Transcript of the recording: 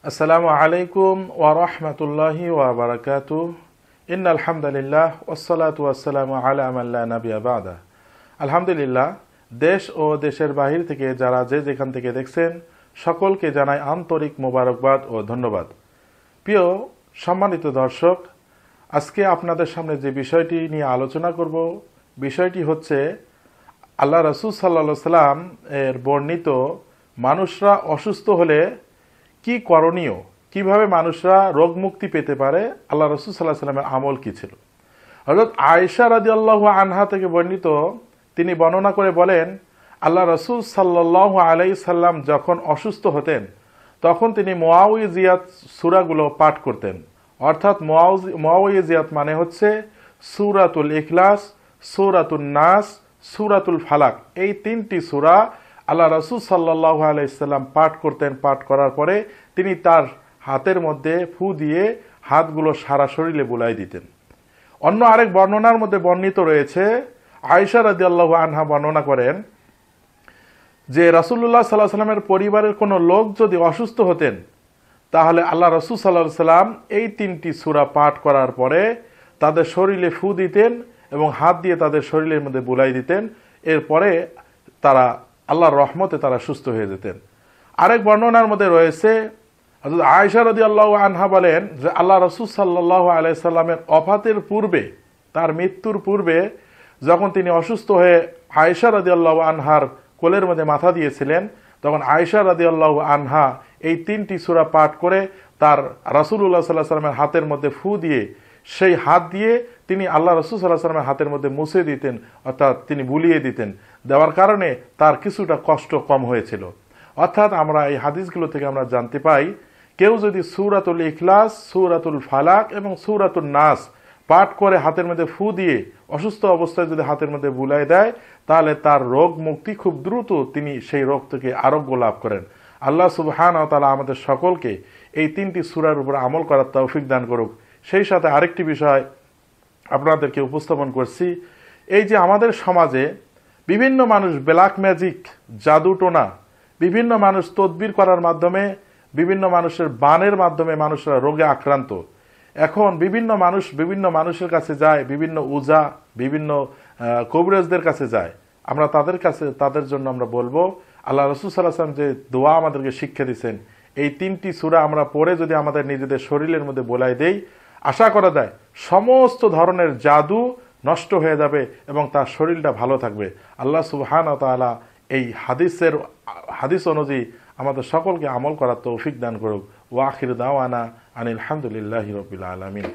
আসসালামু আলাইকুম ওয়া রাহমাতুল্লাহি ওয়া বারাকাতুহু। ইন্নাল হামদুলিল্লাহ ওয়াসসালাতু ওয়াসসালামু আলা মান লা নাবিয়্যা বা'দা। আলহামদুলিল্লাহ, দেশ ও দেশের বাহির থেকে যারা যেখান থেকে দেখছেন সকলকে জানাই আন্তরিক মোবারকবাদ ও ধন্যবাদ। প্রিয় সম্মানিত দর্শক, আজকে আপনাদের সামনে যে বিষয়টি নিয়ে আলোচনা করব, বিষয়টি হচ্ছে আল্লাহ রাসূল সাল্লাল্লাহু আলাইহি সাল্লাম এর বর্ণিত মানুষরা অসুস্থ হলে কি করণীয়, কিভাবে মানুষরা রোগ মুক্তি পেতে পারে, আল্লাহ রাসূল সাল্লাল্লাহু আলাইহি সাল্লামের আমল কি ছিল। হযরত আয়েশা রাদিয়াল্লাহু আনহা থেকে বর্ণিত, তিনি বর্ণনা করে বলেন, আল্লাহ রাসূল সাল্লাল্লাহু আলাইহি সাল্লাম যখন অসুস্থ হতেন তখন তিনি মুআউযিয়াত সূরাগুলো পাঠ করতেন। অর্থাৎ মুআউযিয়াত মানে হচ্ছে সূরাতুল ইখলাস, সূরাতুন নাস, সূরাতুল ফালাক। এই তিনটি সূরা আল্লাহ রাসূল সাল্লাল্লাহু আলাইহি সাল্লাম পাঠ করতেন। পাঠ করার পরে তিনি তার হাতের মধ্যে ফু দিয়ে হাতগুলো সারা শরীরে বুলাই দিতেন। অন্য আরেক বর্ণনার মধ্যে বর্ণিত রয়েছে, আয়েশা রাদিয়াল্লাহু আনহা বর্ণনা করেন যে রাসূলুল্লাহ সাল্লাল্লাহু আলাইহি সাল্লামের পরিবারের কোনো লোক যদি অসুস্থ হতেন তাহলে আল্লাহ রাসূল সাল্লাল্লাহু আলাইহি সাল্লাম এই তিনটি সূরা পাঠ করার পরে তাদের শরীরে ফু দিতেন এবং হাত দিয়ে তাদের শরীরের মধ্যে বুলাই দিতেন। এরপরে তারা আল্লাহর রহমতে তারা সুস্থ হয়ে যেতেন। আরেক বর্ণনার মধ্যে রয়েছে, আয়েশা রাদিয়াল্লাহু আনহা বলেন যে আল্লাহ রাসূল সাল্লাল্লাহু আলাইহি সাল্লামের ওফাতের পূর্বে, তার মৃত্যুর পূর্বে যখন তিনি অসুস্থ হয়ে আয়েশা রাদিয়াল্লাহু আনহার কোলের মধ্যে মাথা দিয়েছিলেন, তখন আয়েশা রাদিয়াল্লাহু আনহা এই তিনটি সূরা পাঠ করে তার রাসূলুল্লাহ সাল্লাল্লাহু আলাইহি সাল্লামের হাতের মধ্যে ফু দিয়ে, সেই হাত দিয়ে তিনি আল্লাহ রাসূল সাল্লাল্লাহু আলাইহি সাল্লামের হাতের মধ্যে মুছে দিতেন, অর্থাৎ তিনি বুলিয়ে দিতেন। দেওয়ার কারণে তার কিছুটা কষ্ট কম হয়েছিল। অর্থাৎ আমরা এই হাদিসগুলো থেকে আমরা জানতে পাই, কেউ যদি সূরাতুল ইখলাস, সূরাতুল ফালাক এবং সূরাতুন নাস পাঠ করে হাতের মধ্যে ফু দিয়ে অসুস্থ অবস্থায় যদি হাতের মধ্যে বুলাই দেয়, তাহলে তার রোগ মুক্তি খুব দ্রুত, তিনি সেই রোগ থেকে আরোগ্য লাভ করেন। আল্লাহ সুবহানাহু ওয়া তাআলা আমাদের সকলকে এই তিনটি সূরার উপর আমল করার তৌফিক দান করুক। সেই সাথে আরেকটি বিষয় আপনাদেরকে উপস্থাপন করছি, এই যে আমাদের সমাজে বিভিন্ন মানুষ ব্ল্যাক ম্যাজিক, জাদুটোনা, বিভিন্ন মানুষ তদবির করার মাধ্যমে, বিভিন্ন মানুষের বানের মাধ্যমে মানুষরা রোগে আক্রান্ত। এখন বিভিন্ন মানুষের কাছে যায়, বিভিন্ন উজা, বিভিন্ন কবিরাজদের কাছে যায়। আমরা তাদের জন্য আমরা বলবো, আল্লাহ রাসূল সাল্লাল্লাহু আলাইহি ওয়াসাল্লাম যে দোয়া আমাদেরকে শিক্ষা দিয়েছেন, এই তিনটি সূরা আমরা পড়ে যদি আমাদের নিজেদের শরীরের মধ্যে বোলাই দেই, আশা করা যায় সমস্ত ধরনের জাদু নষ্ট হয়ে যাবে এবং তার শরীরটা ভালো থাকবে। আল্লাহ সুবহানাহু ওয়া তাআলা এই হাদিস অনুযায়ী আমাদের সকলকে আমল করার তৌফিক দান করুক। ওয়া আখিরু দাওয়ানা আনিল হামদুলিল্লাহি রাব্বিল আলামিন।